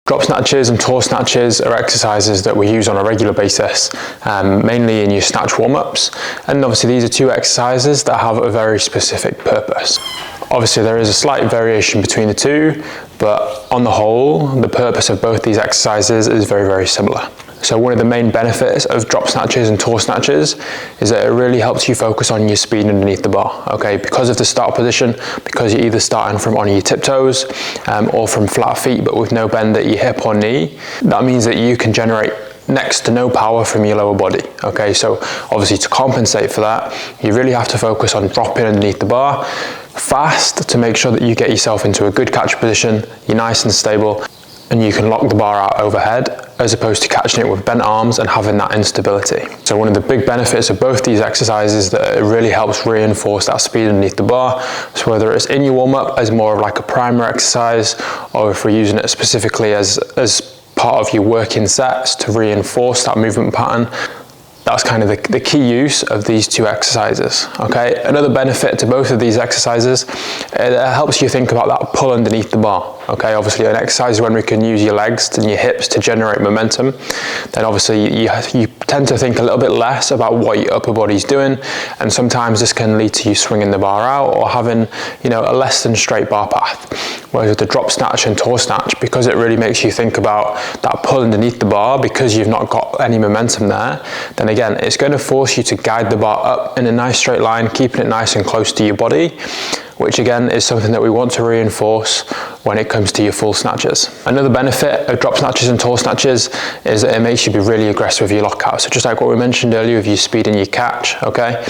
Drop snatches and tall snatches are exercises that we use on a regular basis, mainly in your snatch warm-ups. And obviously these are two exercises that have a very specific purpose. Obviously there is a slight variation between the two, but on the whole, the purpose of both these exercises is very, very similar. So one of the main benefits of drop snatches and tall snatches is that it really helps you focus on your speed underneath the bar, okay? Because of the start position, because you're either starting from on your tiptoes or from flat feet but with no bend at your hip or knee, that means that you can generate next to no power from your lower body, okay? So obviously to compensate for that, you really have to focus on dropping underneath the bar fast to make sure that you get yourself into a good catch position, you're nice and stable, and you can lock the bar out overhead as opposed to catching it with bent arms and having that instability. So one of the big benefits of both these exercises is that it really helps reinforce that speed underneath the bar. So whether it's in your warm-up as more of like a primer exercise, or if we're using it specifically as part of your working sets to reinforce that movement pattern, that's kind of the key use of these two exercises, okay? Another benefit to both of these exercises, it helps you think about that pull underneath the bar, okay? Obviously an exercise when we can use your legs and your hips to generate momentum, then obviously you tend to think a little bit less about what your upper body's doing, and sometimes this can lead to you swinging the bar out or having, you know, a less than straight bar path. Whereas with the drop snatch and tall snatch, because it really makes you think about that pull underneath the bar because you've not got any momentum there, then again, it's going to force you to guide the bar up in a nice straight line, keeping it nice and close to your body, which again is something that we want to reinforce when it comes to your full snatches. Another benefit of drop snatches and tall snatches is that it makes you be really aggressive with your lockout. So just like what we mentioned earlier with your speed and your catch, okay?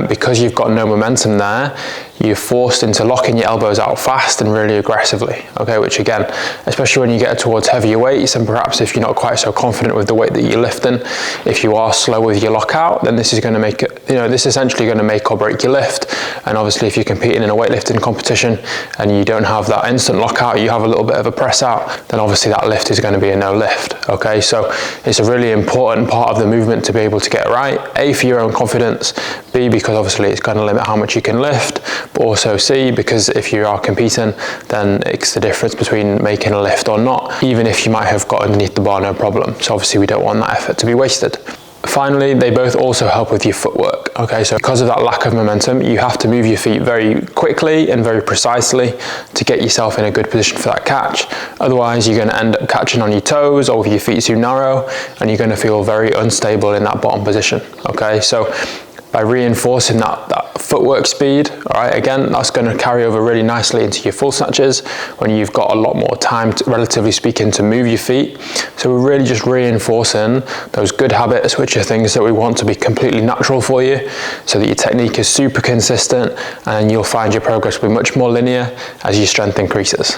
Because you've got no momentum there, you're forced into locking your elbows out fast and really aggressively, okay? Which again, especially when you get towards heavier weights and perhaps if you're not quite so confident with the weight that you're lifting, if you are slow with your lockout, then this is going to make it, you know, this is essentially going to make or break your lift. And obviously if you're competing in a weightlifting competition and you don't have that instant lockout, you have a little bit of a press out, then obviously that lift is going to be a no lift, okay? So it's a really important part of the movement to be able to get right, A, for your own confidence, B, because obviously it's going to limit how much you can lift, but also C, because if you are competing, then it's the difference between making a lift or not, even if you might have got underneath the bar no problem. So obviously we don't want that effort to be wasted. Finally, they both also help with your footwork, okay? So because of that lack of momentum, you have to move your feet very quickly and very precisely to get yourself in a good position for that catch. Otherwise, you're going to end up catching on your toes or with your feet too narrow, and you're going to feel very unstable in that bottom position, okay? So by reinforcing that footwork speed, all right, again, that's going to carry over really nicely into your full snatches when you've got a lot more time, relatively speaking, to move your feet. So we're really just reinforcing those good habits, which are things that we want to be completely natural for you, so that your technique is super consistent and you'll find your progress will be much more linear as your strength increases.